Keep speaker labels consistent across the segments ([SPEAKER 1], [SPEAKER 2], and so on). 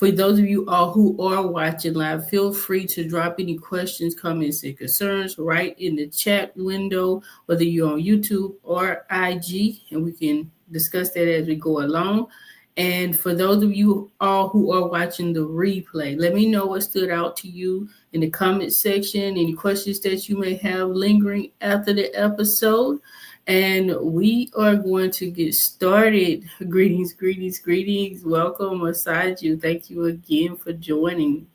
[SPEAKER 1] For those of you all who are watching live, feel free to drop any questions, comments, and concerns right in the chat window, whether you're on YouTube or IG, and we can discuss that as we go along. And for those of you all who are watching the replay, let me know what stood out to you in the comment section, any questions that you may have lingering after the episode. And we are going to get started. Greetings, greetings, greetings. Welcome, Asaju. Thank you again for joining.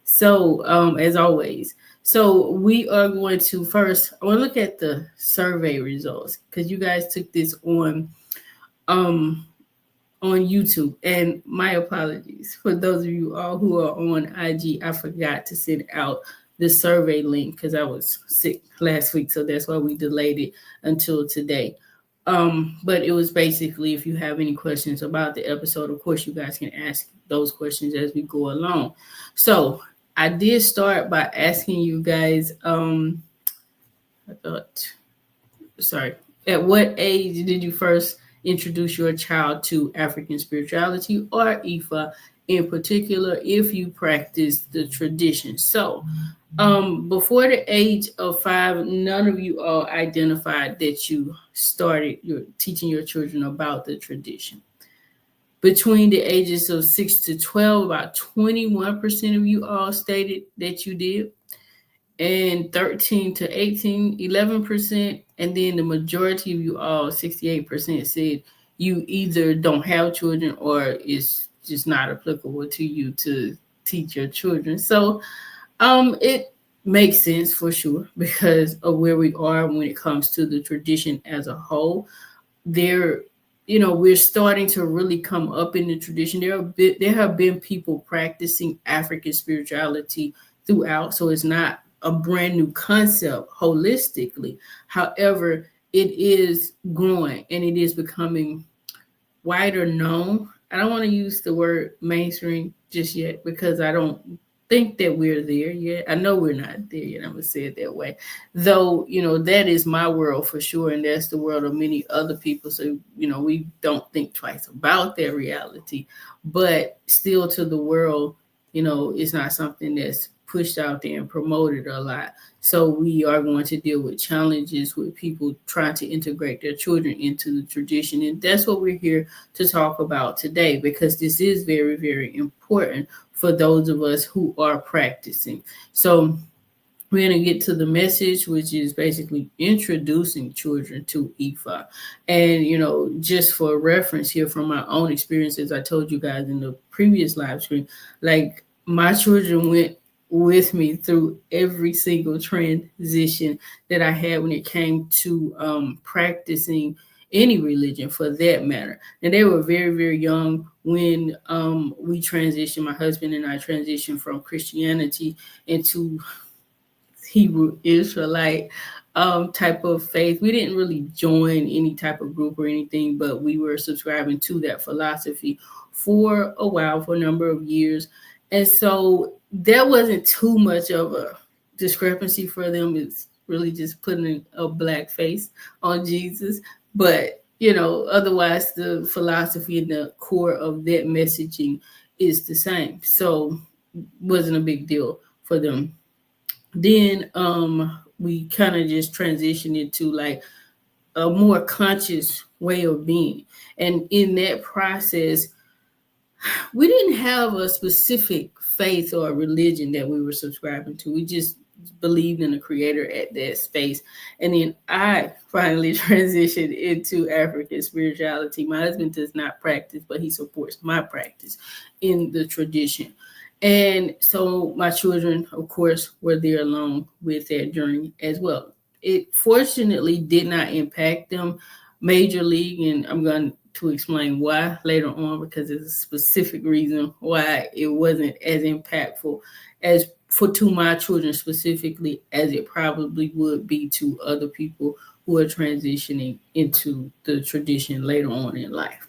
[SPEAKER 1] So, as always, so we are going to first, I want to look at the survey results because you guys took this on YouTube. And my apologies for those of you all who are on IG. I forgot to send out the survey link because I was sick last week, so that's why we delayed it until today. But it was basically, if you have any questions about the episode, of course you guys can ask those questions as we go along. So I did start by asking you guys, at what age did you first introduce your child to African spirituality or Ifa in particular, if you practice the tradition? So before the age of 5, none of you all identified that you started teaching your children about the tradition. Between the ages of 6 to 12, about 21% of you all stated that you did. And 13 to 18, 11%. And then the majority of you all, 68%, said you either don't have children or it's just not applicable to you to teach your children. So it makes sense for sure because of where we are when it comes to the tradition as a whole. We're starting to really come up in the tradition. There have been people practicing African spirituality throughout, so it's not a brand new concept holistically. However, it is growing and it is becoming wider known. I don't want to use the word mainstream just yet because I don't think that we're there yet. I know we're not there yet. I'm going to say it that way. Though, that is my world for sure. And that's the world of many other people. So, we don't think twice about their reality. But still to the world, it's not something that's pushed out there and promoted a lot. So we are going to deal with challenges with people trying to integrate their children into the tradition. And that's what we're here to talk about today, because this is very, very important for those of us who are practicing. So we're going to get to the message, which is basically introducing children to Ifa. And, just for reference here from my own experiences, I told you guys in the previous live stream, like my children went with me through every single transition that I had when it came to practicing any religion for that matter. And they were very, very young when we transitioned, my husband and I transitioned from Christianity into Hebrew Israelite type of faith. We didn't really join any type of group or anything, but we were subscribing to that philosophy for a while, for a number of years. And so there wasn't too much of a discrepancy for them. It's really just putting a black face on Jesus. But, otherwise the philosophy and the core of that messaging is the same. So it wasn't a big deal for them. Then we kind of just transitioned into like a more conscious way of being. And in that process, we didn't have a specific faith or religion that we were subscribing to. We just believed in the creator at that space. And then I finally transitioned into African spirituality. My husband does not practice, but he supports my practice in the tradition. And so my children, of course, were there along with that journey as well. It fortunately did not impact them majorly, and I'm going to explain why later on, because there's a specific reason why it wasn't as impactful to my children specifically as it probably would be to other people who are transitioning into the tradition later on in life.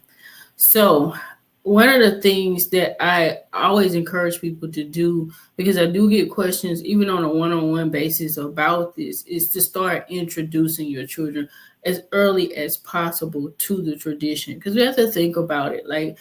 [SPEAKER 1] So one of the things that I always encourage people to do, because I do get questions even on a one-on-one basis about this, is to start introducing your children as early as possible to the tradition. Because we have to think about it. Like,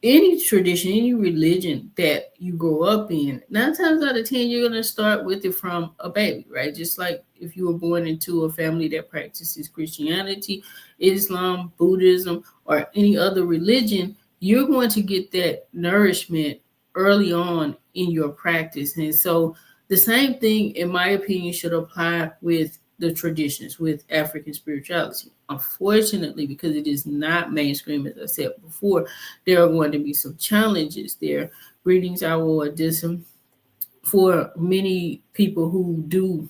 [SPEAKER 1] any tradition, any religion that you grow up in, 9 times out of 10, you're going to start with it from a baby, right? Just like if you were born into a family that practices Christianity, Islam, Buddhism, or any other religion, you're going to get that nourishment early on in your practice. And so the same thing, in my opinion, should apply with the traditions, with African spirituality. Unfortunately, because it is not mainstream, as I said before, there are going to be some challenges there. Greetings, our Addison. For many people who do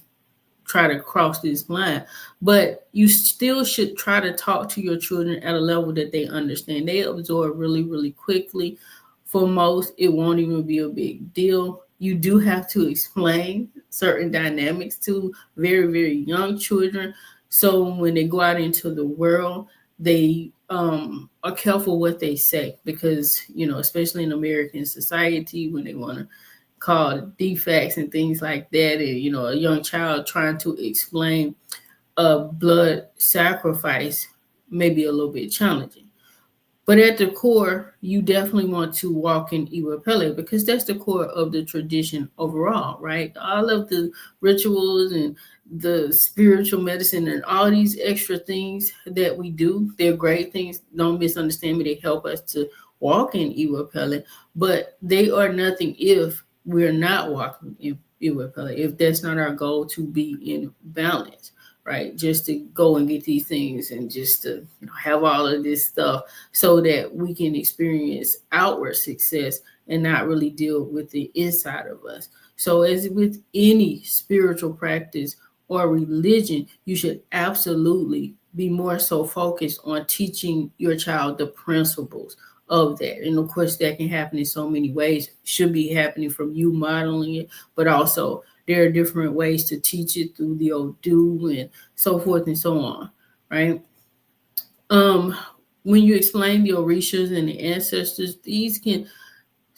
[SPEAKER 1] try to cross this line, but you still should try to talk to your children at a level that they understand. They absorb really, really quickly. For most, it won't even be a big deal. You do have to explain certain dynamics to very, very young children. So when they go out into the world, they are careful what they say, because, especially in American society, when they want to call defects and things like that, and, a young child trying to explain a blood sacrifice may be a little bit challenging. But at the core, you definitely want to walk in Iwa Pele, because that's the core of the tradition overall, right? All of the rituals and the spiritual medicine and all these extra things that we do, they're great things. Don't misunderstand me. They help us to walk in Iwa Pele, but they are nothing if we're not walking in Iwa Pele, if that's not our goal, to be in balance. Right, just to go and get these things and just to have all of this stuff so that we can experience outward success and not really deal with the inside of us. So as with any spiritual practice or religion, you should absolutely be more so focused on teaching your child the principles of that. And of course, that can happen in so many ways. It should be happening from you modeling it, but also there are different ways to teach it through the Odu and so forth and so on, right? When you explain the Orishas and the ancestors, these can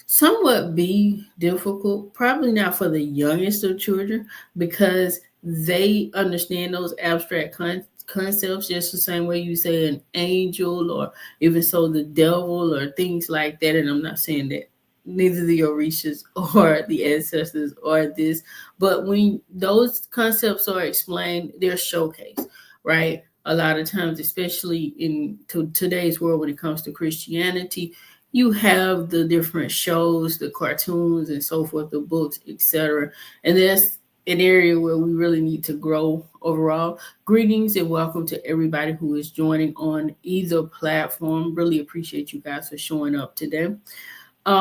[SPEAKER 1] somewhat be difficult, probably not for the youngest of children, because they understand those abstract concepts just the same way you say an angel, or even so the devil, or things like that. And I'm not saying that neither the Orishas or the ancestors or this, but when those concepts are explained, they're showcased, right? A lot of times, especially in today's world, when it comes to Christianity, you have the different shows, the cartoons and so forth, the books, etc. And that's an area where we really need to grow overall. Greetings and welcome to everybody who is joining on either platform. Really appreciate you guys for showing up today.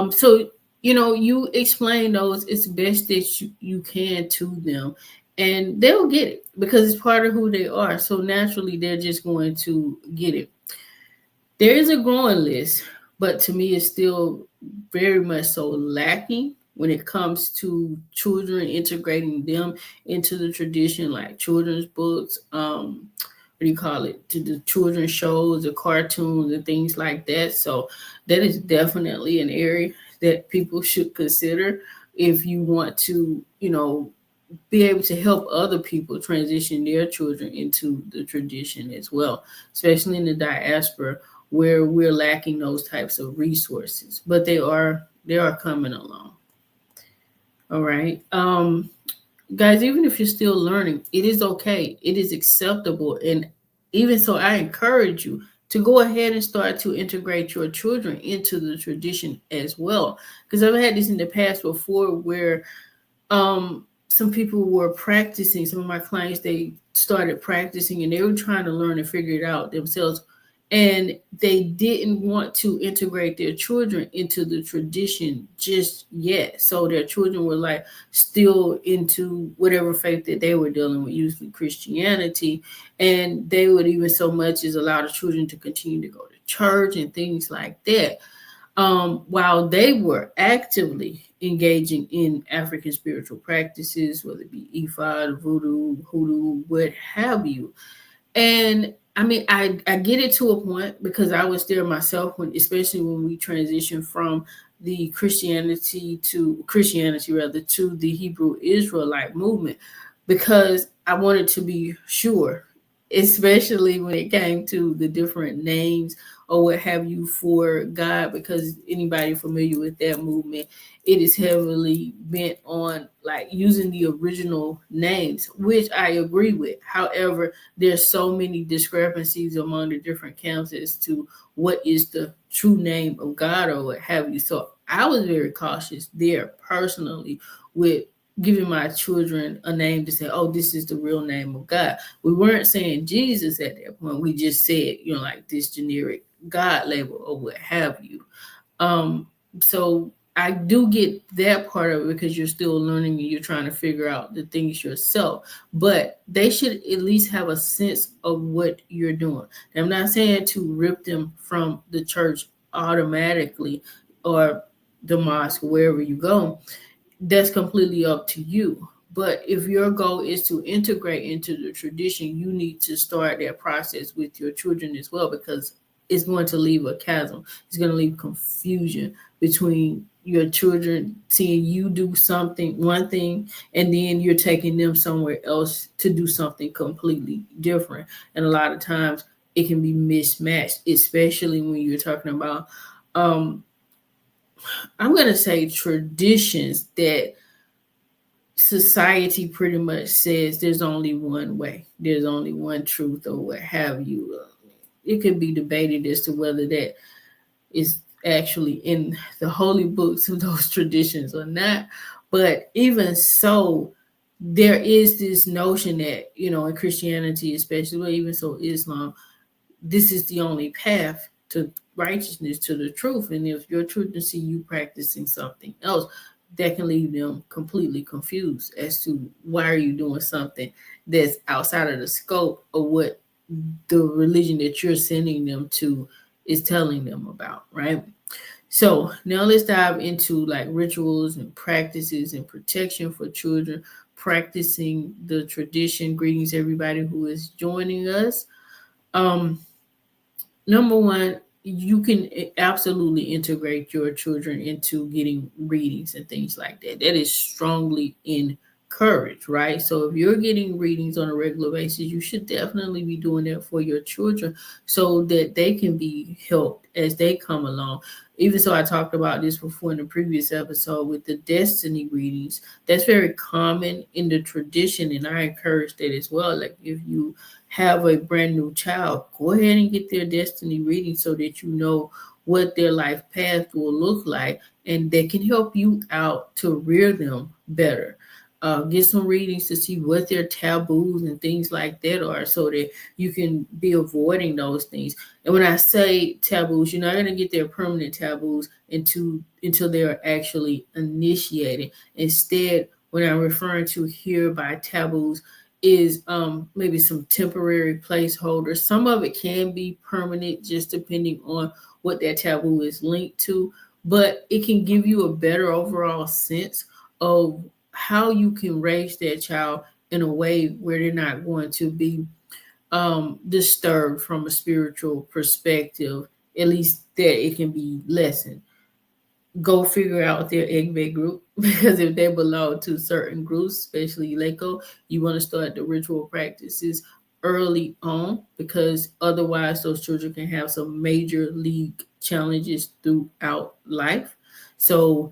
[SPEAKER 1] So, you explain those, it's best that you can to them, and they'll get it because it's part of who they are. So naturally, they're just going to get it. There is a growing list, but to me, it's still very much so lacking when it comes to children, integrating them into the tradition, like children's books, to the children's shows, the cartoons and things like that. So that is definitely an area that people should consider if you want to, be able to help other people transition their children into the tradition as well, especially in the diaspora where we're lacking those types of resources, but they are coming along. All right. Guys, even if you're still learning, it is okay. It is acceptable. And even so, I encourage you to go ahead and start to integrate your children into the tradition as well. Because I've had this in the past before where some people were practicing, some of my clients, they started practicing and they were trying to learn and figure it out themselves. And they didn't want to integrate their children into the tradition just yet. So their children were like still into whatever faith that they were dealing with, usually Christianity. And they would even so much as allow the children to continue to go to church and things like that, while they were actively engaging in African spiritual practices, whether it be Ifa, voodoo, hoodoo, what have you. And I mean, I get it to a point because I was there myself, especially when we transitioned from the Christianity to the Hebrew Israelite movement, because I wanted to be sure especially when it came to the different names or what have you for God, because anybody familiar with that movement, it is heavily bent on like using the original names, which I agree with. However, there's so many discrepancies among the different camps as to what is the true name of God or what have you. So I was very cautious there personally with giving my children a name to say, oh, this is the real name of God. We weren't saying Jesus at that point. We just said, like this generic God label or what have you. So I do get that part of it because you're still learning and you're trying to figure out the things yourself. But they should at least have a sense of what you're doing. And I'm not saying to rip them from the church automatically or the mosque, wherever you go. That's completely up to you. But if your goal is to integrate into the tradition, you need to start that process with your children as well, because it's going to leave a chasm. It's going to leave confusion between your children seeing you do something, one thing, and then you're taking them somewhere else to do something completely different. And a lot of times it can be mismatched, especially when you're talking about I'm going to say traditions that society pretty much says there's only one way, there's only one truth, or what have you. It could be debated as to whether that is actually in the holy books of those traditions or not. But even so, there is this notion that, in Christianity, especially, but even so, Islam, this is the only path to righteousness, to the truth. And if your children see you practicing something else, that can leave them completely confused as to why are you doing something that's outside of the scope of what the religion that you're sending them to is telling them about, right? So now let's dive into like rituals and practices and protection for children, practicing the tradition. Greetings, everybody who is joining us. Number one, you can absolutely integrate your children into getting readings and things like that. That is strongly encouraged, right? So if you're getting readings on a regular basis, you should definitely be doing that for your children so that they can be helped as they come along. Even so, I talked about this before in the previous episode with the destiny readings. That's very common in the tradition, and I encourage that as well. Like if you have a brand new child, go ahead and get their destiny reading so that you know what their life path will look like, and they can help you out to rear them better. Get some readings to see what their taboos and things like that are so that you can be avoiding those things. And when I say taboos, you're not going to get their permanent taboos until they're actually initiated. Instead, what I'm referring to here by taboos is maybe some temporary placeholders. Some of it can be permanent, just depending on what that taboo is linked to, but it can give you a better overall sense of how you can raise that child in a way where they're not going to be disturbed from a spiritual perspective, at least that it can be lessened. Go figure out their egg group, because if they belong to certain groups, especially Leko, you want to start the ritual practices early on, because otherwise those children can have some major league challenges throughout life. So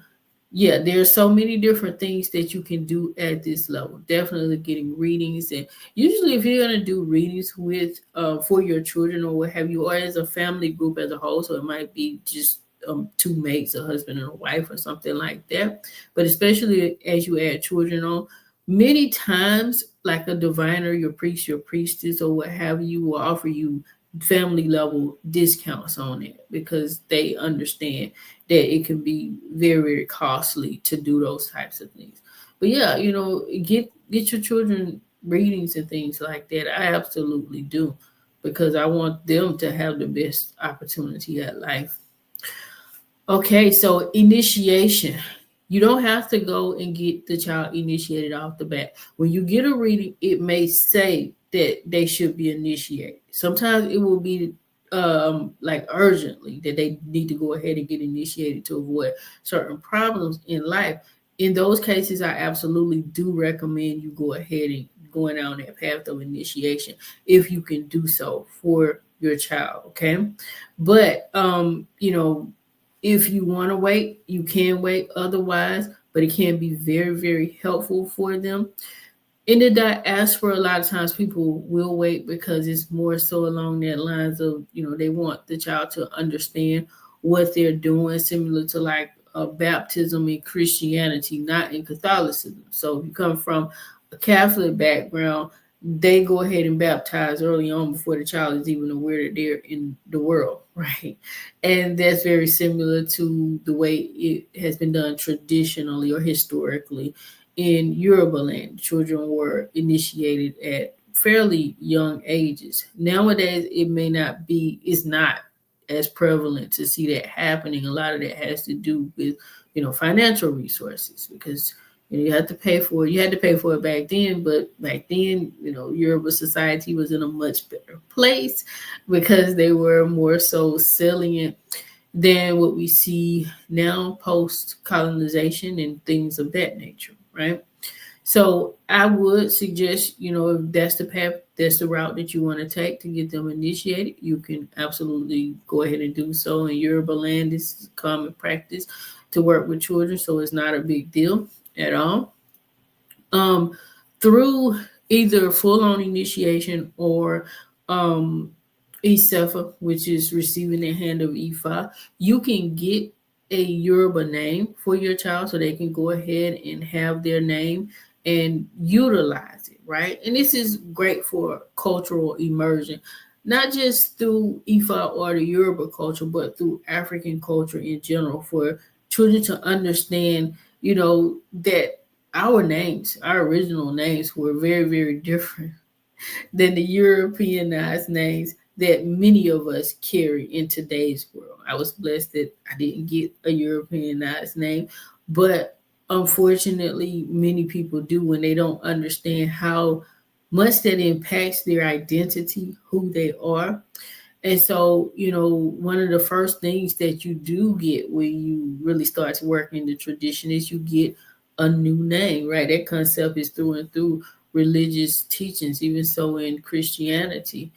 [SPEAKER 1] yeah, there's so many different things that you can do at this level. Definitely getting readings, and usually if you're going to do readings with for your children or what have you, or as a family group as a whole, so it might be just two mates, a husband and a wife or something like that. But especially as you add children on, many times like a diviner, your priest, your priestess, or what have you, will offer you family level discounts on it, because they understand that it can be very, very costly to do those types of things. But yeah, get your children readings and things like that. I absolutely do, because I want them to have the best opportunity at life. Okay, so initiation. You don't have to go and get the child initiated off the bat. When you get a reading, it may say that they should be initiated. Sometimes it will be like urgently that they need to go ahead and get initiated to avoid certain problems in life. In those cases, I absolutely do recommend you go ahead and going down that path of initiation if you can do so for your child. Okay. But, if you want to wait, you can wait otherwise, but it can be very, very helpful for them. In the diaspora, a lot of times people will wait because it's more so along that lines of, they want the child to understand what they're doing, similar to like a baptism in Christianity, not in Catholicism. So if you come from a Catholic background, they go ahead and baptize early on before the child is even aware that they're in the world, right? And that's very similar to the way it has been done traditionally or historically in Yoruba land. Children were initiated at fairly young ages. Nowadays, it's not as prevalent to see that happening. A lot of that has to do with, financial resources, because you have to pay for it. You had to pay for it back then, but back then, Yoruba society was in a much better place because they were more so salient than what we see now post-colonization and things of that nature, right? So I would suggest, if that's the path, that's the route that you want to take to get them initiated, you can absolutely go ahead and do so. In Yoruba land, this is common practice to work with children, so it's not a big deal at all. Through either full-on initiation or Isefa, which is receiving the hand of Ifa, you can get a Yoruba name for your child so they can go ahead and have their name and utilize it, right? And this is great for cultural immersion, not just through Ifa or the Yoruba culture, but through African culture in general, for children to understand, that our names, our original names, were very, very different than the Europeanized names that many of us carry in today's world. I was blessed that I didn't get a Europeanized name, but unfortunately, many people do when they don't understand how much that impacts their identity, who they are. And so, one of the first things that you do get when you really start to work in the tradition is you get a new name, right? That concept is through and through religious teachings. Even so in Christianity,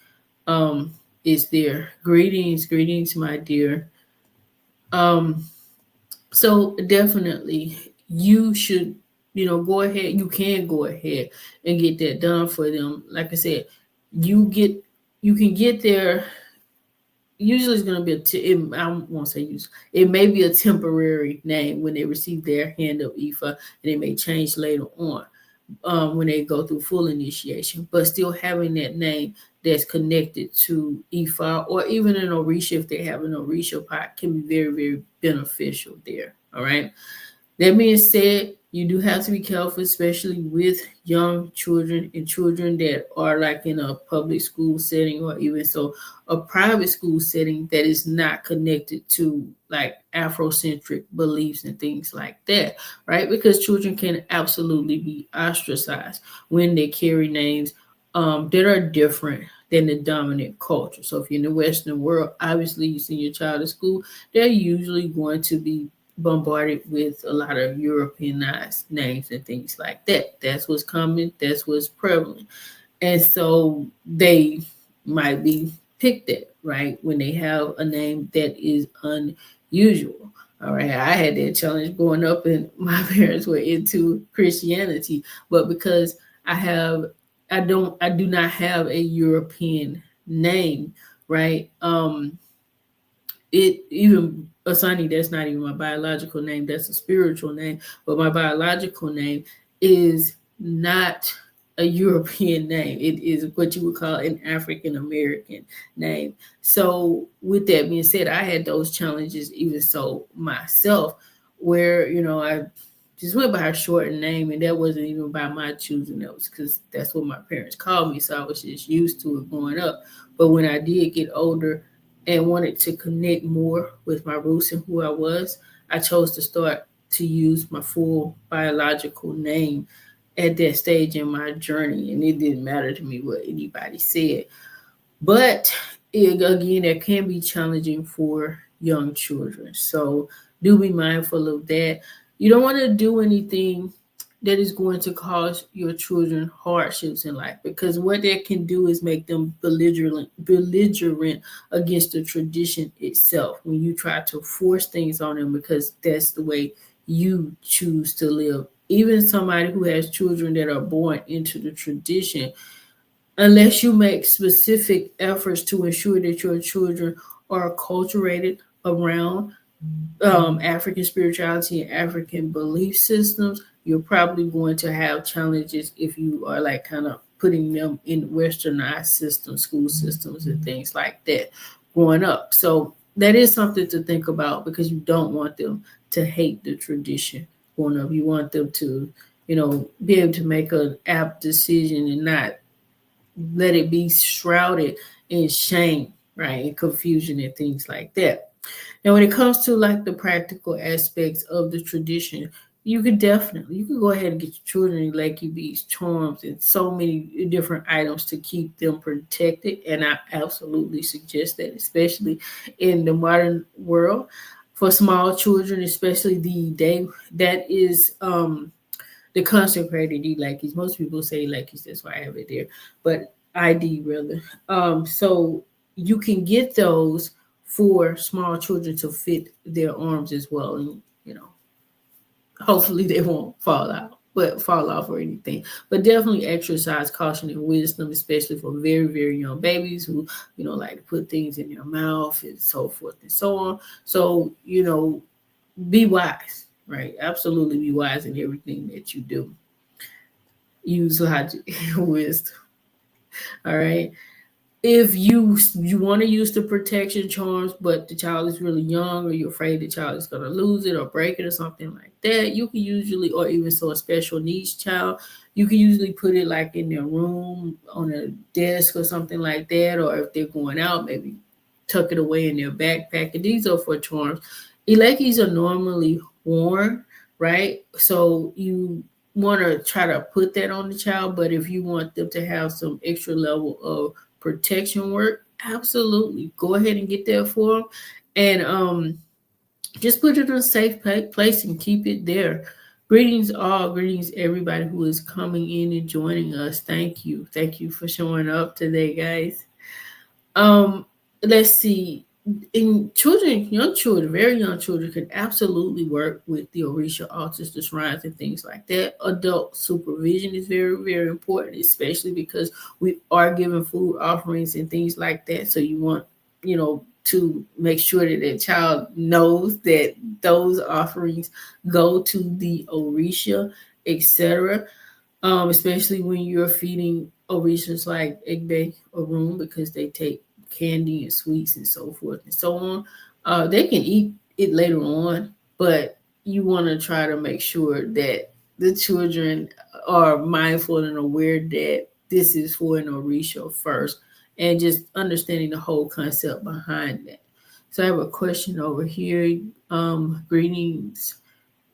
[SPEAKER 1] is there. Greetings, my dear. So definitely you should, go ahead. You can go ahead and get that done for them. Like I said, you can get there. Usually it's going to be I won't say usually. It may be a temporary name when they receive their hand of Ifa, and it may change later on when they go through full initiation. But still having that name that's connected to Ifa, or even an Orisha, if they have an Orisha pot, can be very, very beneficial there. All right. That being said, you do have to be careful, especially with young children and children that are like in a public school setting, or even so a private school setting that is not connected to like Afrocentric beliefs and things like that, right? Because children can absolutely be ostracized when they carry names that are different than the dominant culture. So if you're in the Western world, obviously you send your child to school, they're usually going to be bombarded with a lot of Europeanized names and things like that. That's what's common. That's what's prevalent. And so they might be picked at, right, when they have a name that is unusual. All right. I had that challenge growing up, and my parents were into Christianity, but because I do not have a European name, right? It even Asanee, that's not even my biological name, that's a spiritual name, but my biological name is not a European name. It is what you would call an African American name. So with that being said, I had those challenges even so myself, where I just went by a shortened name, and that wasn't even by my choosing. That was because that's what my parents called me, so I was just used to it growing up. But when I did get older and wanted to connect more with my roots and who I was, I chose to start to use my full biological name at that stage in my journey. And it didn't matter to me what anybody said. But again, that can be challenging for young children. So do be mindful of that. You don't want to do anything that is going to cause your children hardships in life, because what that can do is make them belligerent against the tradition itself when you try to force things on them because that's the way you choose to live. Even somebody who has children that are born into the tradition, unless you make specific efforts to ensure that your children are acculturated around African spirituality and African belief systems, you're probably going to have challenges if you are like kind of putting them in westernized systems, school systems, and things like that growing up. So that is something to think about, because you don't want them to hate the tradition growing up. You want them to, be able to make an apt decision and not let it be shrouded in shame, right, and confusion and things like that. Now, when it comes to like the practical aspects of the tradition, you can go ahead and get your children like beads, charms, and so many different items to keep them protected. And I absolutely suggest that, especially in the modern world, for small children, especially the day that is the consecrated Lakis. Most people say Lakis, that's why I have it there, but ID rather. So you can get those for small children to fit their arms as well, and hopefully they won't fall off or anything. But definitely exercise caution and wisdom, especially for very, very young babies who, like to put things in their mouth and so forth and so on. So, be wise, right? Absolutely be wise in everything that you do. Use logic and wisdom. All right. If you want to use the protection charms, but the child is really young, or you're afraid the child is going to lose it or break it or something like that, you can usually, or even so a special needs child, you can usually put it like in their room on a desk or something like that, or if they're going out, maybe tuck it away in their backpack. And these are for charms. Elekis are normally worn, right? So you want to try to put that on the child, but if you want them to have some extra level of protection work, absolutely go ahead and get that for them, and just put it in a safe place and keep it there. Greetings everybody who is coming in and joining us. Thank you for showing up today, guys. Let's see. In young children, very young children can absolutely work with the Orisha altars, the shrines, and things like that. Adult supervision is very, very important, especially because we are giving food offerings and things like that. So you want, to make sure that the child knows that those offerings go to the Orisha, etc. Especially when you're feeding Orishas like Egbe or Room, because they take candy and sweets and so forth and so on. They can eat it later on, but you want to try to make sure that the children are mindful and aware that this is for an Orisha first, and just understanding the whole concept behind that. So I have a question over here. Greetings,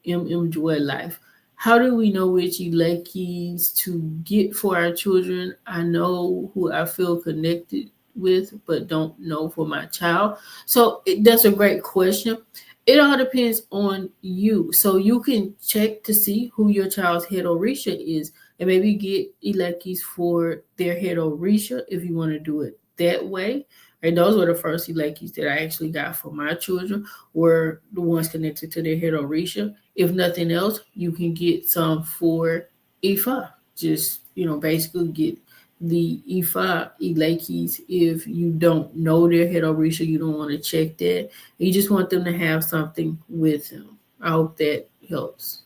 [SPEAKER 1] Joy Life. How do we know which Elekis to get for our children? I know who I feel connected with, but don't know for my child. So that's a great question. It all depends on you. So you can check to see who your child's head Orisha is, and maybe get Elekis for their head Orisha if you want to do it that way. And those were the first Elekis that I actually got for my children, were the ones connected to their head Orisha. If nothing else, you can get some for Ifa. Just, basically get the Ifa Elekis if you don't know their head Orisha, you don't want to check that. You just want them to have something with them. I hope that helps.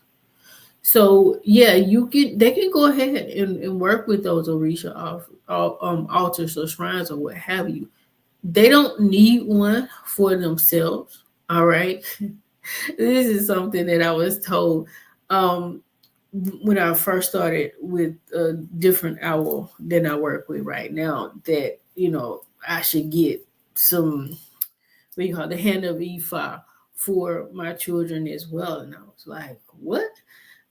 [SPEAKER 1] So yeah, they can go ahead and work with those Orisha altars or shrines or what have you. They don't need one for themselves. All right. This is something that I was told when I first started with a different owl than I work with right now, that, I should get some, the hand of Ifa for my children as well. And I was like, what?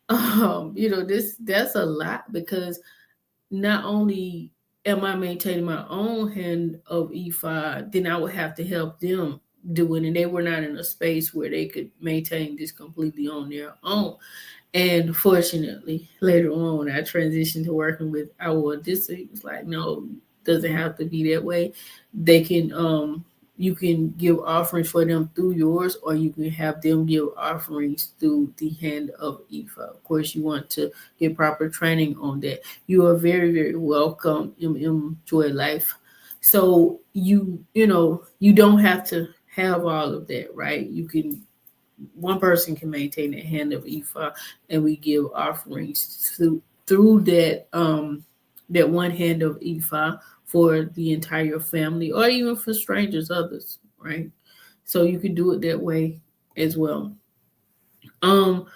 [SPEAKER 1] That's a lot, because not only am I maintaining my own hand of Ifa, then I would have to help them do it. And they were not in a space where they could maintain this completely on their own. And fortunately, later on, when I transitioned to working with our district, it was like, no, doesn't have to be that way. They can, you can give offerings for them through yours, or you can have them give offerings through the hand of Ifa. Of course, you want to get proper training on that. You are very, very welcome in Joy Life. So you don't have to have all of that, right? You can one person can maintain the hand of Ifa, and we give offerings through that one hand of Ifa for the entire family, or even for strangers, others, right? So you can do it that way as well. Um,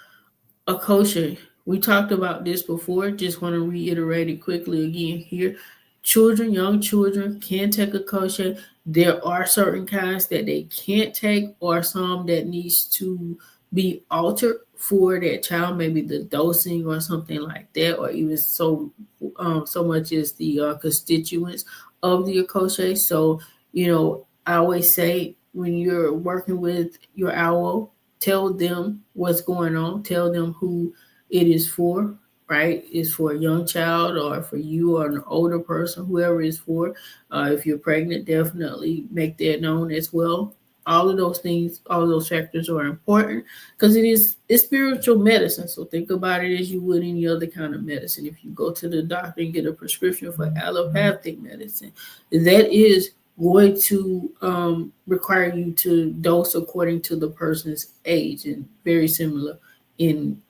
[SPEAKER 1] a kosher. We talked about this before. Just want to reiterate it quickly again here. Children, young children can take a kosher. There are certain kinds that they can't take, or some that needs to be altered for that child, maybe the dosing or something like that, or even so much as the constituents of the kosher. So I always say when you're working with your owl, tell them what's going on, tell them who it is for, right? It's for a young child or for you or an older person, whoever it's for. If you're pregnant, definitely make that known as well. All of those things, all of those factors are important because it's spiritual medicine. So think about it as you would any other kind of medicine. If you go to the doctor and get a prescription for allopathic medicine, that is going to require you to dose according to the person's age, and very similar in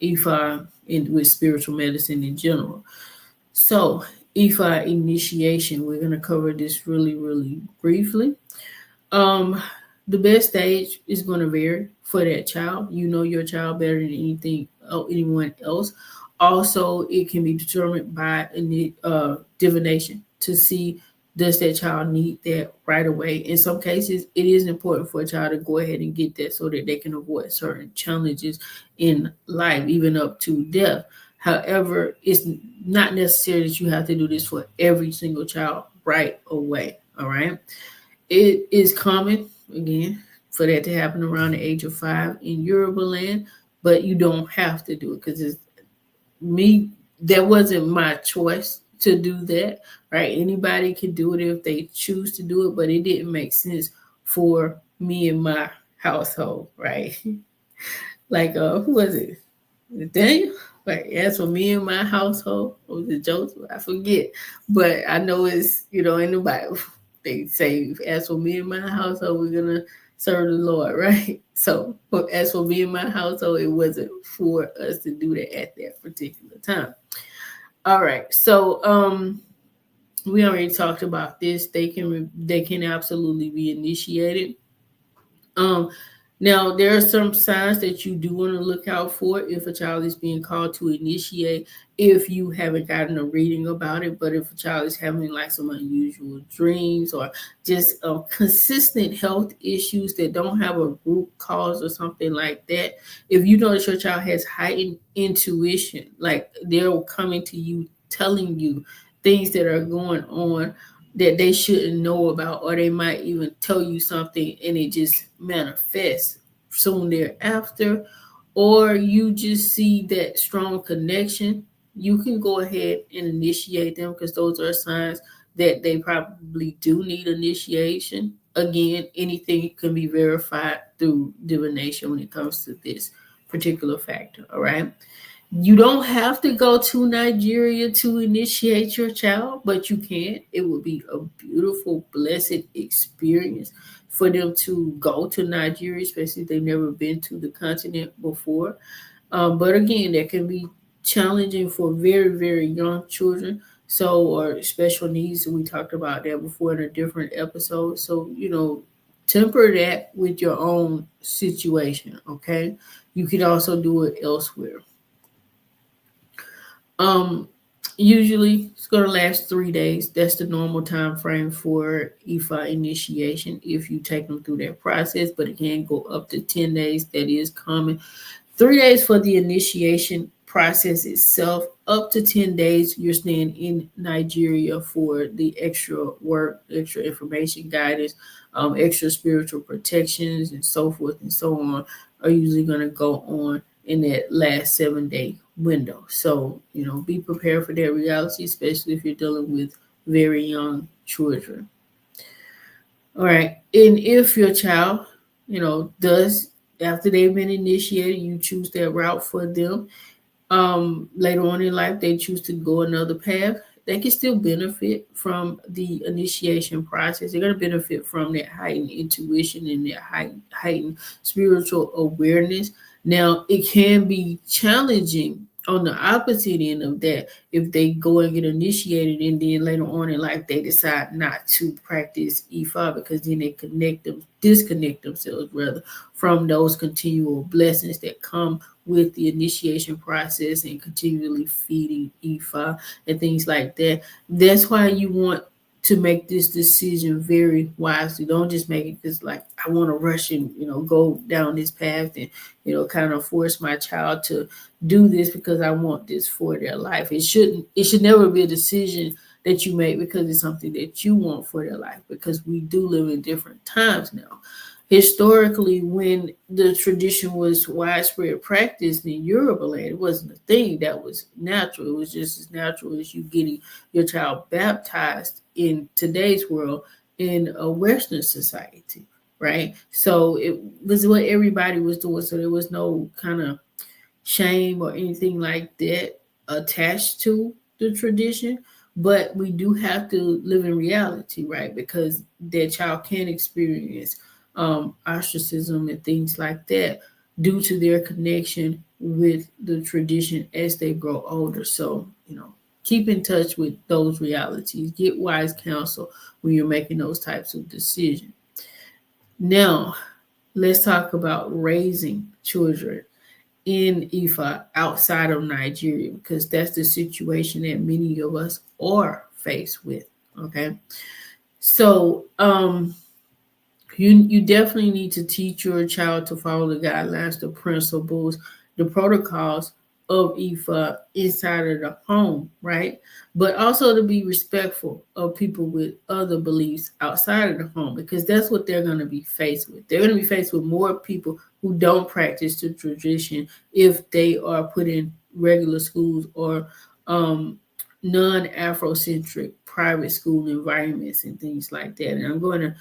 [SPEAKER 1] Ifa with spiritual medicine in general. So Ifa initiation, we're going to cover this really, really briefly. Um, the best age is going to vary for that child. You know your child better than anyone else. Also, it can be determined by divination to see does that child need that right away. In some cases, it is important for a child to go ahead and get that so that they can avoid certain challenges in life, even up to death. However, it's not necessary that you have to do this for every single child right away. All right. It is common, again, for that to happen around the age of 5 in Yoruba land, but you don't have to do it because it's me. That wasn't my choice to do that, right? Anybody can do it if they choose to do it, but it didn't make sense for me and my household, right? Like, who was it? Daniel? Right. As for me and my household, or was it Joseph? I forget. But I know it's, in the Bible. They say, as for me and my household, we're going to serve the Lord, right? So, but as for me and my household, it wasn't for us to do that at that particular time. All right. So, we already talked about this. They can absolutely be initiated. Now, there are some signs that you do want to look out for if a child is being called to initiate, if you haven't gotten a reading about it. But if a child is having like some unusual dreams or just consistent health issues that don't have a root cause or something like that, if you notice your child has heightened intuition, like they're coming to you, telling you things that are going on that they shouldn't know about, or they might even tell you something and it just manifests soon thereafter, or you just see that strong connection, you can go ahead and initiate them because those are signs that they probably do need initiation. Again, anything can be verified through divination when it comes to this particular factor, all right? You don't have to go to Nigeria to initiate your child, but you can. It would be a beautiful, blessed experience for them to go to Nigeria, especially if they've never been to the continent before. But again, that can be challenging for very, very young children. So, or special needs. We talked about that before in a different episode. So, temper that with your own situation, okay? You can also do it elsewhere. Usually it's going to last 3 days. That's the normal time frame for Ifa initiation if you take them through that process, but it can go up to 10 days. That is common. 3 days for the initiation process itself. Up to 10 days, you're staying in Nigeria for the extra work, extra information, guidance, extra spiritual protections, and so forth and so on are usually going to go on in that last 7-day window. So, be prepared for that reality, especially if you're dealing with very young children. All right. And if your child, does, after they've been initiated, you choose that route for them, later on in life, they choose to go another path, they can still benefit from the initiation process. They're going to benefit from that heightened intuition and that heightened spiritual awareness. Now, it can be challenging on the opposite end of that if they go and get initiated and then later on in life they decide not to practice Ifa, because then they disconnect themselves rather from those continual blessings that come with the initiation process and continually feeding Ifa and things like that. That's why you want to make this decision very wisely. Don't just make it because I want to rush and go down this path and kind of force my child to do this because I want this for their life. It should never be a decision that you make because it's something that you want for their life, because we do live in different times now. Historically, when the tradition was widespread practice in Europe land, it wasn't a thing that was natural. It was just as natural as you getting your child baptized in today's world in a Western society, right? So it was what everybody was doing. So there was no kind of shame or anything like that attached to the tradition. But we do have to live in reality, right? Because that child can experience ostracism and things like that due to their connection with the tradition as they grow older. So, keep in touch with those realities. Get wise counsel when you're making those types of decisions. Now, let's talk about raising children in Ifa outside of Nigeria, because that's the situation that many of us are faced with. Okay. So, you definitely need to teach your child to follow the guidelines, the principles, the protocols of Ifa inside of the home, right? But also to be respectful of people with other beliefs outside of the home, because that's what they're going to be faced with. They're going to be faced with more people who don't practice the tradition if they are put in regular schools or non-Afrocentric private school environments and things like that. And I'm going to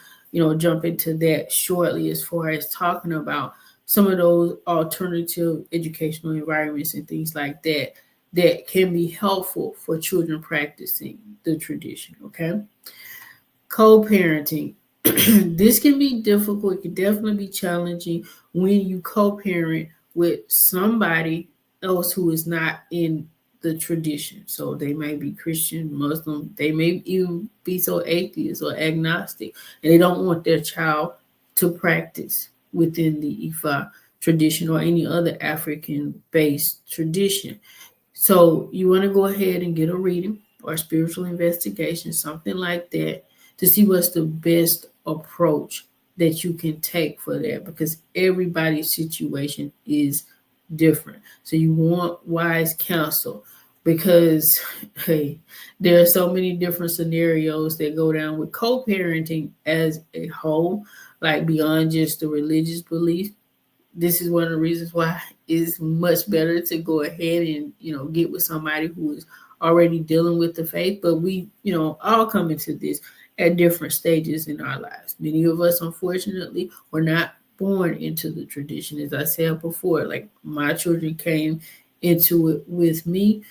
[SPEAKER 1] jump into that shortly as far as talking about some of those alternative educational environments and things like that that can be helpful for children practicing the tradition, okay? Co-parenting. This can be difficult. It can definitely be challenging when you co-parent with somebody else who is not in the tradition. So they may be Christian, Muslim, they may even be so atheist or agnostic, and they don't want their child to practice within the Ifa tradition or any other African-based tradition. So you want to go ahead and get a reading or spiritual investigation, something like that, to see what's the best approach that you can take for that, because everybody's situation is different. So you want wise counsel, because there are so many different scenarios that go down with co-parenting as a whole, like beyond just the religious belief. This is one of the reasons why it's much better to go ahead and get with somebody who is already dealing with the faith. But we all come into this at different stages in our lives. Many of us, unfortunately, were not born into the tradition. As I said before, like my children came into it with me.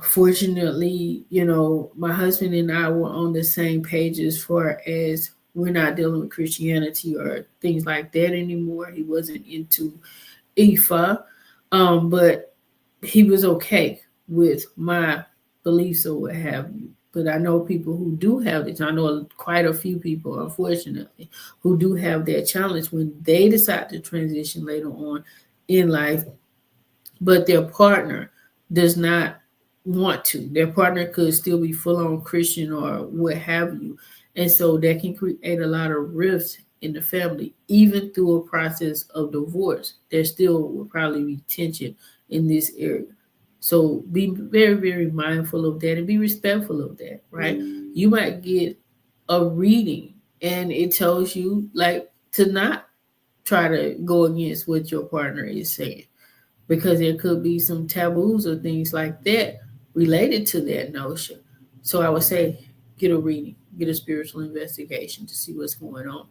[SPEAKER 1] Fortunately, my husband and I were on the same page as far as we're not dealing with Christianity or things like that anymore. He wasn't into Ifa, but he was okay with my beliefs or what have you. But I know people who do have this. I know quite a few people, unfortunately, who do have that challenge when they decide to transition later on in life, but their partner does not want to. Their partner could still be full-on Christian or what have you. And so that can create a lot of rifts in the family. Even through a process of divorce, there still will probably be tension in this area. So be very, very mindful of that and be respectful of that, right? You might get a reading and it tells you to not try to go against what your partner is saying. because there could be some taboos or things like that related to that notion. So I would say get a reading, get a spiritual investigation to see what's going on.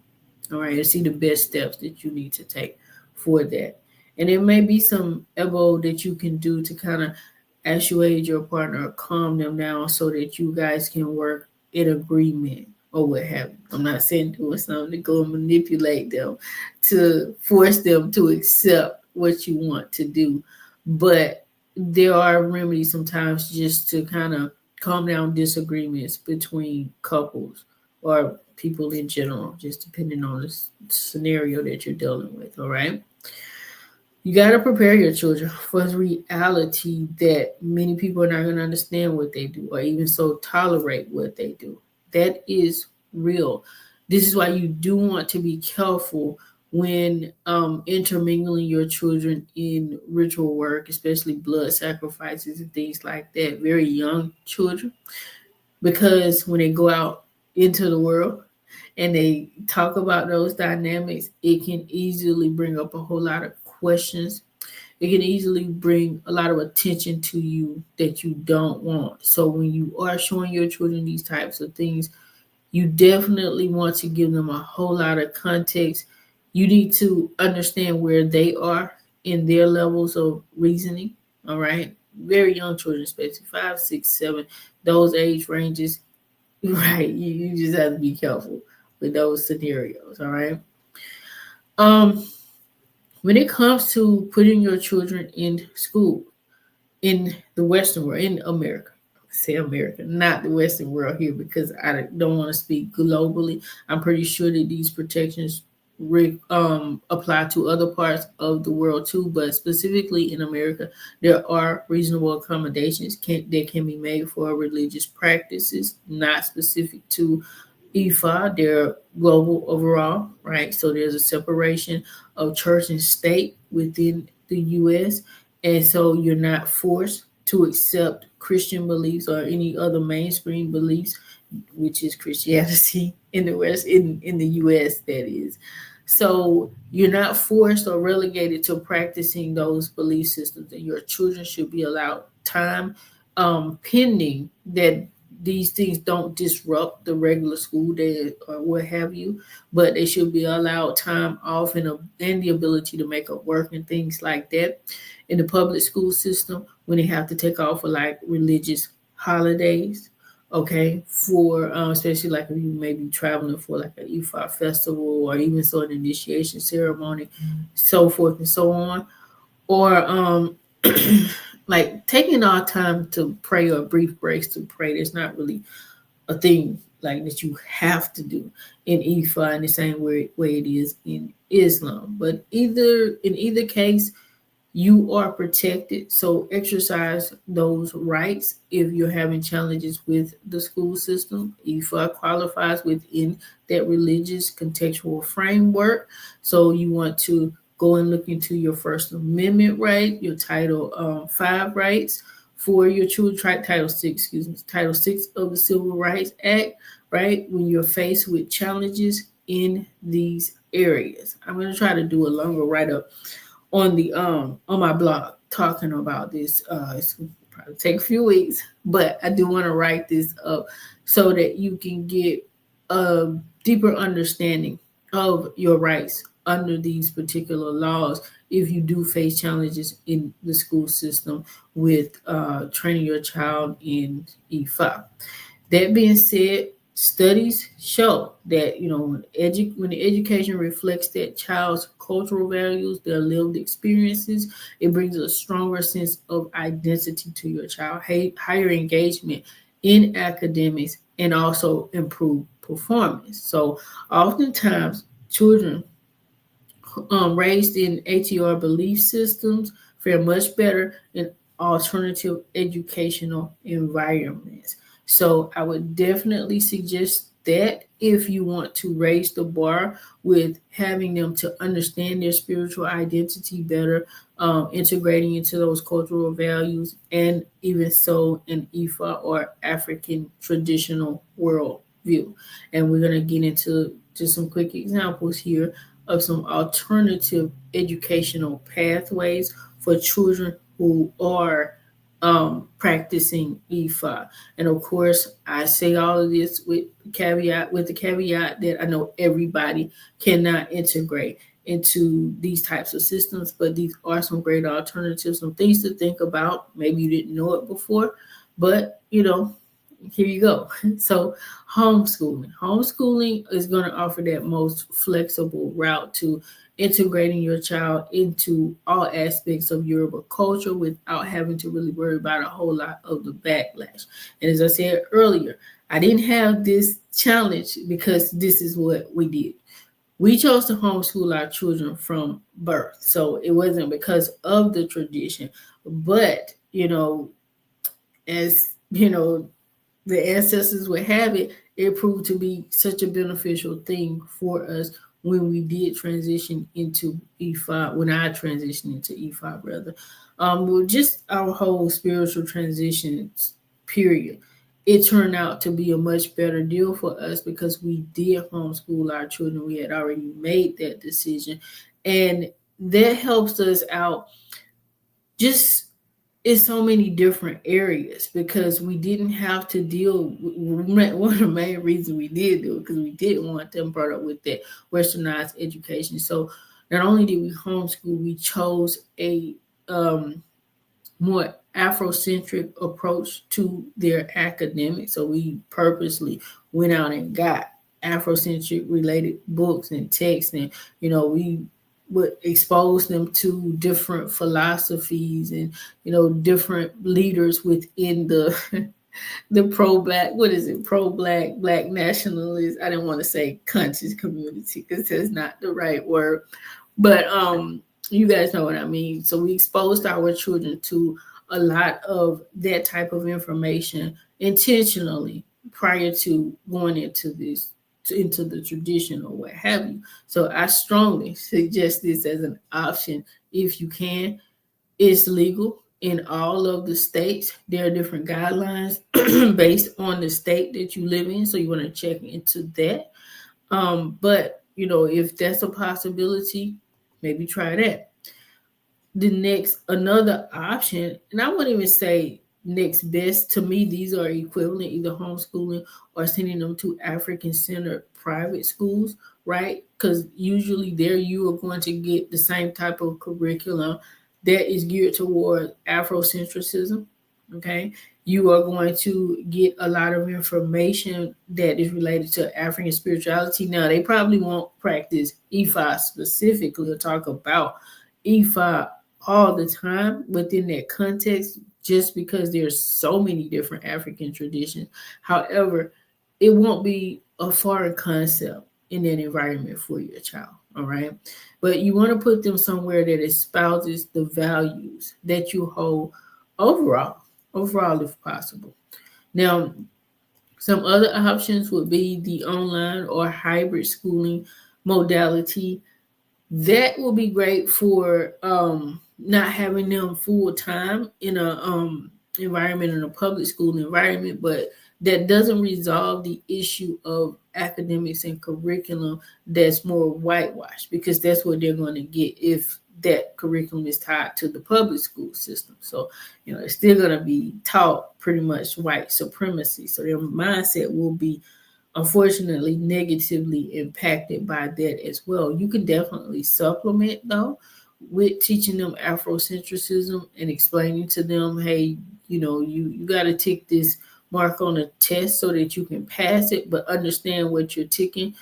[SPEAKER 1] All right, and see the best steps that you need to take for that. And there may be some elbow that you can do to kind of assuage your partner or calm them down so that you guys can work in agreement or what have you. I'm not saying doing something to go and manipulate them to force them to accept what you want to do. But there are remedies sometimes just to kind of calm down disagreements between couples or people in general, just depending on the scenario that you're dealing with. All right. You got to prepare your children for the reality that many people are not going to understand what they do or even so tolerate what they do. That is real. This is why you do want to be careful when intermingling your children in ritual work, especially blood sacrifices and things like that, very young children, because when they go out into the world and they talk about those dynamics, it can easily bring up a whole lot of questions. It can easily bring a lot of attention to you that you don't want. So when you are showing your children these types of things, you definitely want to give them a whole lot of context. You need to understand where they are in their levels of reasoning. All right. Very young children, especially 5, 6, 7, those age ranges. Right. You just have to be careful with those scenarios. All right. When it comes to putting your children in school in the Western world, in America, say America, not the Western world here, because I don't want to speak globally. I'm pretty sure that these protections apply to other parts of the world too, but specifically in America, there are reasonable accommodations that can be made for religious practices, not specific to IFA. They're global overall, right? So there's a separation of church and state within the U.S., and so you're not forced to accept Christian beliefs or any other mainstream beliefs, which is Christianity in the West, in the U.S. that is. So you're not forced or relegated to practicing those belief systems, and your children should be allowed time, pending that these things don't disrupt the regular school day or what have you, but they should be allowed time off and the ability to make up work and things like that. In the public school system, when they have to take off for like religious holidays, okay, for especially like if you may be traveling for like an Ifa festival or even so an initiation ceremony, so forth and so on, or like taking our time to pray or brief breaks to pray. There's not really a thing like that you have to do in Ifa in the same way it is in Islam. But in either case, you are protected. So exercise those rights if you're having challenges with the school system. IFA qualifies within that religious contextual framework. So you want to go and look into your First Amendment right, your Title 5 rights for your children, Title 6, Title 6 of the Civil Rights Act, right? When you're faced with challenges in these areas. I'm going to try to do a longer write-up on my blog talking about this. It's gonna probably take a few weeks, but I do want to write this up so that you can get a deeper understanding of your rights under these particular laws if you do face challenges in the school system with training your child in IFA. That being said, studies show that when the education reflects that child's cultural values, their lived experiences, it brings a stronger sense of identity to your child, higher engagement in academics, and also improved performance. So oftentimes children raised in ATR belief systems fare much better in alternative educational environments. So I would definitely suggest that if you want to raise the bar with having them to understand their spiritual identity better, integrating into those cultural values, and even so an IFA or African traditional worldview. And we're going to get into just some quick examples here of some alternative educational pathways for children who are practicing Ifa. And of course, I say all of this with the caveat that I know everybody cannot integrate into these types of systems, but these are some great alternatives, some things to think about. Maybe you didn't know it before, but here you go. So homeschooling is going to offer that most flexible route to integrating your child into all aspects of Yoruba culture without having to really worry about a whole lot of the backlash. And as I said earlier, I didn't have this challenge because this is what we did. We chose to homeschool our children from birth. So it wasn't because of the tradition, but as the ancestors would have it, it proved to be such a beneficial thing for us when we did transition into E5, when I transitioned into E5 rather. Just our whole spiritual transitions period, it turned out to be a much better deal for us because we did homeschool our children. We had already made that decision. And that helps us out just in so many different areas because we didn't have to deal with one of the main reasons we did do it because we didn't want them brought up with that westernized education. So not only did we homeschool, we chose a more Afrocentric approach to their academics. So we purposely went out and got Afrocentric related books and texts, and we would expose them to different philosophies and different leaders within the the pro-black black nationalist, I didn't want to say conscious community because that's not the right word, but you guys know what I mean. So we exposed our children to a lot of that type of information intentionally prior to going into the tradition or what have you. So I strongly suggest this as an option if you can. It's legal in all of the states. There are different guidelines based on the state that you live in, so you want to check into that. But if that's a possibility, maybe try that. Another option, and I wouldn't even say next best, to me these are equivalent, either homeschooling or sending them to African-centered private schools, right? Because usually there you are going to get the same type of curriculum that is geared toward Afrocentrism, okay? You are going to get a lot of information that is related to African spirituality. Now, they probably won't practice Ifa specifically or talk about Ifa all the time within that context, just because there's so many different African traditions. However, it won't be a foreign concept in that environment for your child, all right? But you want to put them somewhere that espouses the values that you hold overall if possible. Now, some other options would be the online or hybrid schooling modality. That will be great for not having them full time in a environment, in a public school environment, but that doesn't resolve the issue of academics and curriculum that's more whitewashed, because that's what they're going to get if that curriculum is tied to the public school system. So, it's still going to be taught pretty much white supremacy. So their mindset will be, unfortunately, negatively impacted by that as well. You can definitely supplement, though, with teaching them Afrocentrism and explaining to them, hey, you got to tick this mark on a test so that you can pass it, but understand what you're ticking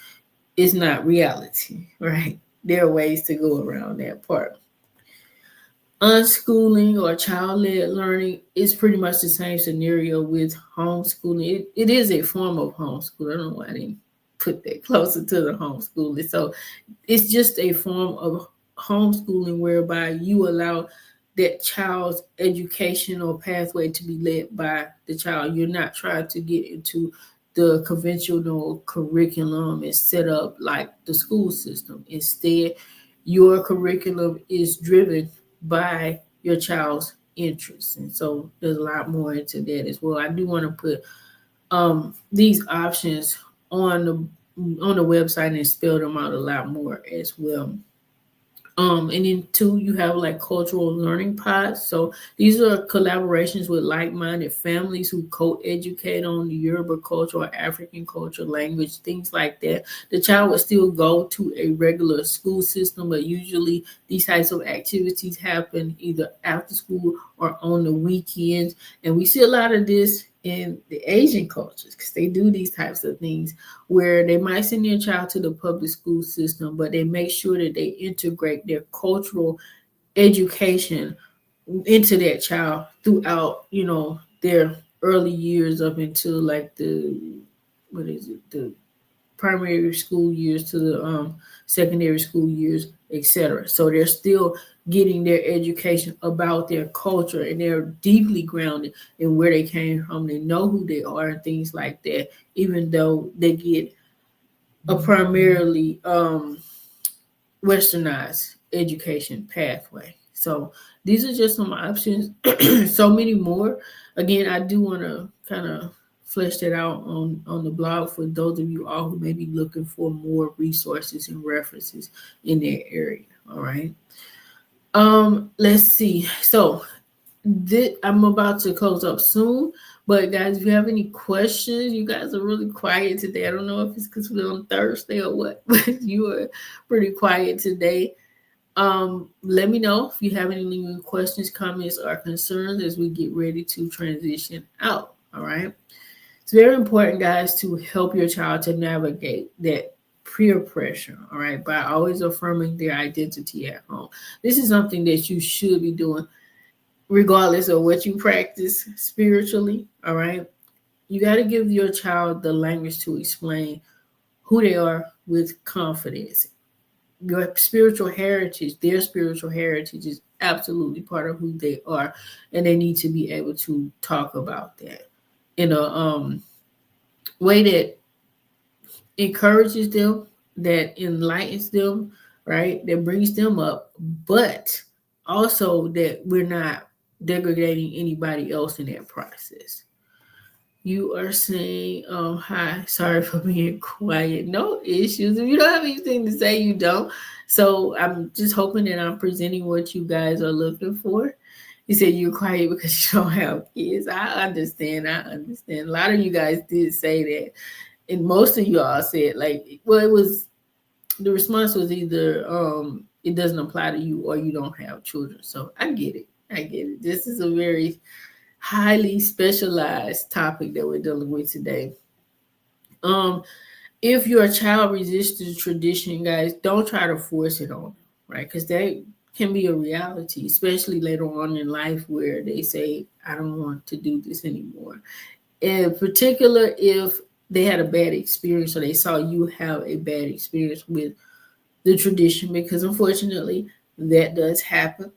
[SPEAKER 1] is not reality, right? There are ways to go around that part. Unschooling or child-led learning is pretty much the same scenario with homeschooling. It is a form of homeschool. I don't know why I didn't put that closer to the homeschooling. So it's just a form of homeschooling whereby you allow that child's educational pathway to be led by the child. You're not trying to get into the conventional curriculum and set up like the school system. Instead, your curriculum is driven by your child's interests. And so there's a lot more into that as well. I do want to put these options on the website and spell them out a lot more as well. And then two, you have like cultural learning pods. So these are collaborations with like-minded families who co-educate on the Yoruba culture or African culture, language, things like that. The child will still go to a regular school system, but usually these types of activities happen either after school or on the weekends. And we see a lot of this in the Asian cultures because they do these types of things where they might send their child to the public school system, but they make sure that they integrate their cultural education into that child throughout, their early years up into like the primary school years to the secondary school years, etc. So they're still getting their education about their culture and they're deeply grounded in where they came from. They know who they are and things like that, even though they get a primarily westernized education pathway. So these are just some options. So many more. Again, I do want to kind of flesh that out on the blog for those of you all who may be looking for more resources and references in that area. All right. Let's see. So I'm about to close up soon, but guys, if you have any questions, you guys are really quiet today. I don't know if it's because we're on Thursday or what, but you are pretty quiet today. Let me know if you have any lingering questions, comments, or concerns as we get ready to transition out. All right. It's very important, guys, to help your child to navigate that peer pressure, all right, by always affirming their identity at home. This is something that you should be doing regardless of what you practice spiritually, all right? You got to give your child the language to explain who they are with confidence. Your spiritual heritage, their spiritual heritage is absolutely part of who they are, and they need to be able to talk about that in a way that encourages them, that enlightens them, right? That brings them up, but also that we're not degrading anybody else in that process. You are saying, hi, sorry for being quiet. No issues. If you don't have anything to say, you don't. So I'm just hoping that I'm presenting what you guys are looking for. You said you're quiet because you don't have kids. I understand. A lot of you guys did say that. And most of y'all said, like, well, it was, the response was either it doesn't apply to you or you don't have children. So I get it. This is a very highly specialized topic that we're dealing with today. If your child resists the tradition, guys, don't try to force it on them, right? Because that can be a reality, especially later on in life where they say, I don't want to do this anymore. In particular, if they had a bad experience or they saw you have a bad experience with the tradition, because unfortunately that does happen.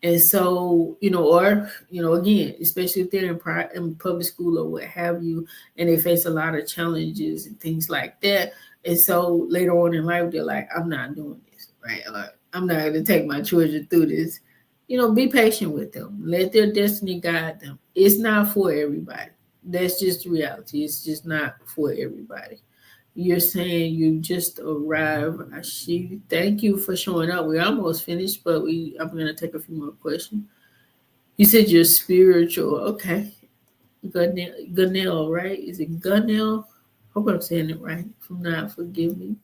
[SPEAKER 1] And so, again, especially if they're in public school or what have you, and they face a lot of challenges and things like that. And so later on in life, they're like, I'm not doing this, right? Or I'm not going to take my children through this. Be patient with them. Let their destiny guide them. It's not for everybody. That's just the reality. It's just not for everybody. You're saying you just arrived. Ashi, thank you for showing up. We're almost finished, but I'm gonna take a few more questions. You said you're spiritual. Okay. Gunnell, right? Is it Gunnell? Hope I'm saying it right. If I'm not, forgive me.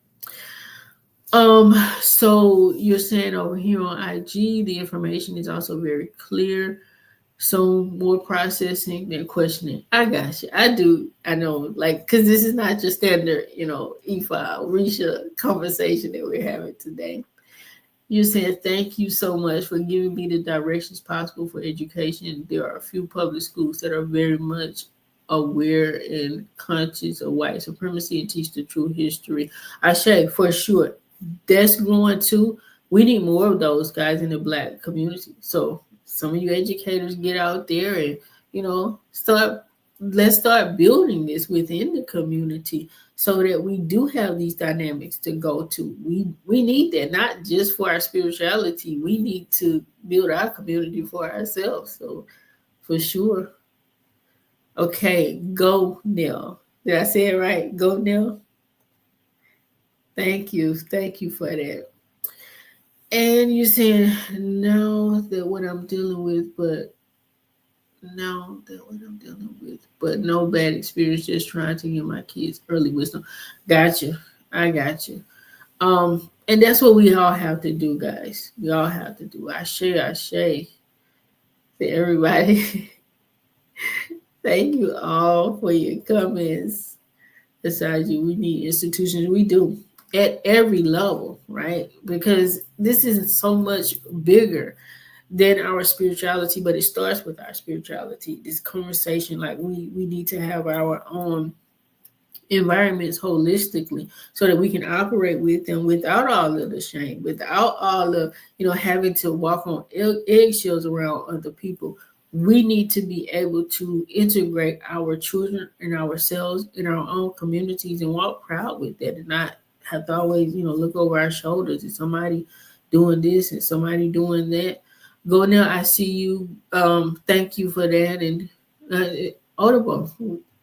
[SPEAKER 1] So you're saying over here on IG, the information is also very clear. So more processing than questioning. I got you. I do. I know, because this is not just standard, Ifa, Risha conversation that we're having today. You said, thank you so much for giving me the directions possible for education. There are a few public schools that are very much aware and conscious of white supremacy and teach the true history. I say, for sure, that's growing too. We need more of those guys in the Black community. So some of you educators get out there and, let's start building this within the community so that we do have these dynamics to go to. We need that, not just for our spirituality. We need to build our community for ourselves. So for sure. Okay, go Neil. Did I say it right? Go Neil. Thank you for that. And you're saying, no, that what I'm dealing with, but no, that what I'm dealing with, but no bad experience, just trying to give my kids early wisdom. Gotcha. I got you. And that's what we all have to do, guys. We all have to do. I share to everybody. Thank you all for your comments. Besides you, we need institutions. We do at every level, right? Because this is so much bigger than our spirituality, but it starts with our spirituality. This conversation, like we need to have our own environments holistically so that we can operate with them without all of the shame, without all of having to walk on eggshells around other people. We need to be able to integrate our children and ourselves in our own communities and walk proud with that, and not have to always look over our shoulders at somebody doing this and somebody doing that. Go now, I see you. Thank you for that. And Audible,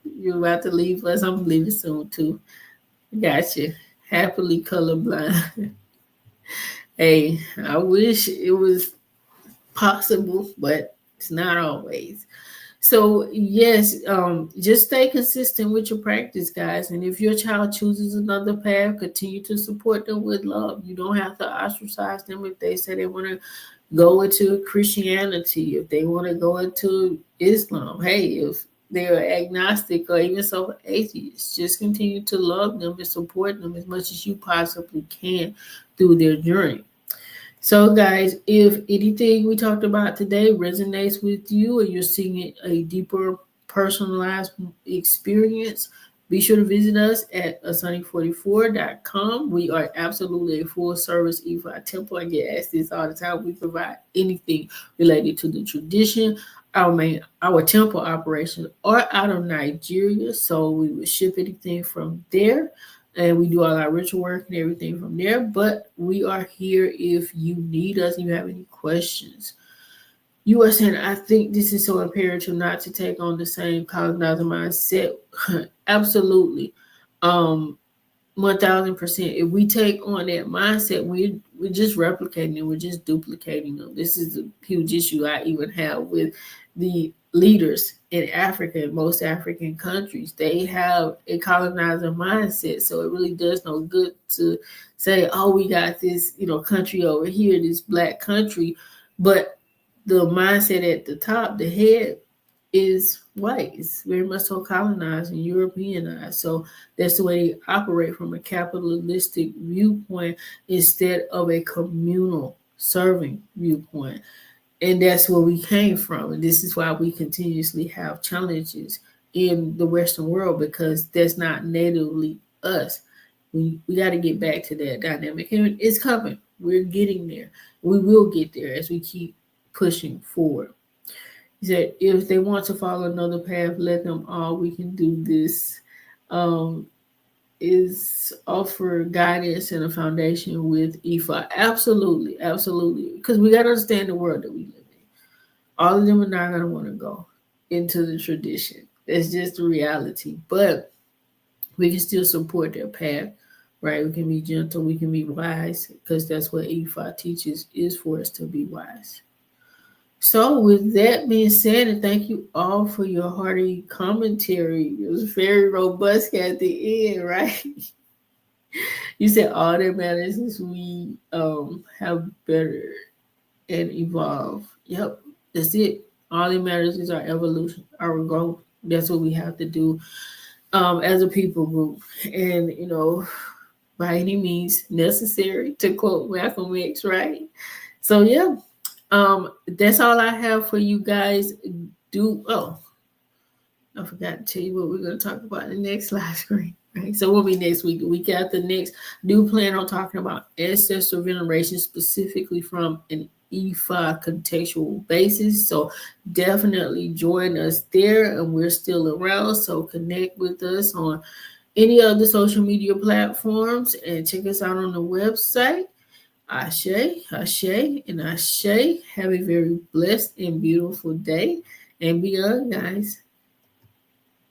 [SPEAKER 1] you're about to leave us. I'm leaving soon too. Gotcha. Happily colorblind. Hey, I wish it was possible, but it's not always. So yes, just stay consistent with your practice, guys. And if your child chooses another path, continue to support them with love. You don't have to ostracize them if they say they want to go into Christianity, if they want to go into Islam. Hey, if they're agnostic or even so atheists, just continue to love them and support them as much as you possibly can through their journey. So, guys, if anything we talked about today resonates with you or you're seeing a deeper personalized experience, be sure to visit us at asanee44.com. We are absolutely a full service EFI temple. I get asked this all the time. We provide anything related to the tradition. Our temple operations are out of Nigeria, so we would ship anything from there. And we do all our ritual work and everything from there. But we are here if you need us and you have any questions. You are saying, I think this is so imperative not to take on the same colonizer mindset. Absolutely. 1000%. If we take on that mindset, we're just replicating it. We're just duplicating them. This is a huge issue I even have with the leaders in Africa, in most African countries. They have a colonizer mindset. So it really does no good to say, oh, we got this, country over here, this black country. But the mindset at the top, the head, is white. It's very much so colonized and Europeanized. So that's the way they operate from a capitalistic viewpoint instead of a communal serving viewpoint. And that's where we came from. And this is why we continuously have challenges in the Western world, because that's not natively us. We got to get back to that dynamic. And it's coming. We're getting there. We will get there as we keep pushing forward. He said, if they want to follow another path, let them all. We can do this. Is offer guidance and a foundation with IFA. Absolutely, absolutely. Because we got to understand the world that we live in. All of them are not going to want to go into the tradition. That's just the reality. But we can still support their path, right? We can be gentle. We can be wise, because that's what IFA teaches, is for us to be wise. So with that being said, and thank you all for your hearty commentary. It was very robust at the end, right? You said all that matters is we have better and evolve. Yep, that's it. All that matters is our evolution, our growth. That's what we have to do as a people group. And, by any means necessary, to quote Malcolm X, right? So, yeah. That's all I have for you guys. I forgot to tell you what we're going to talk about in the next live screen. Right? So we'll be next week. The week after next, do plan on talking about ancestor veneration, specifically from an EFA contextual basis. So definitely join us there, and we're still around. So connect with us on any of the social media platforms and check us out on the website. Ashe, Ashe, and Ashe. Have a very blessed and beautiful day and beyond, guys.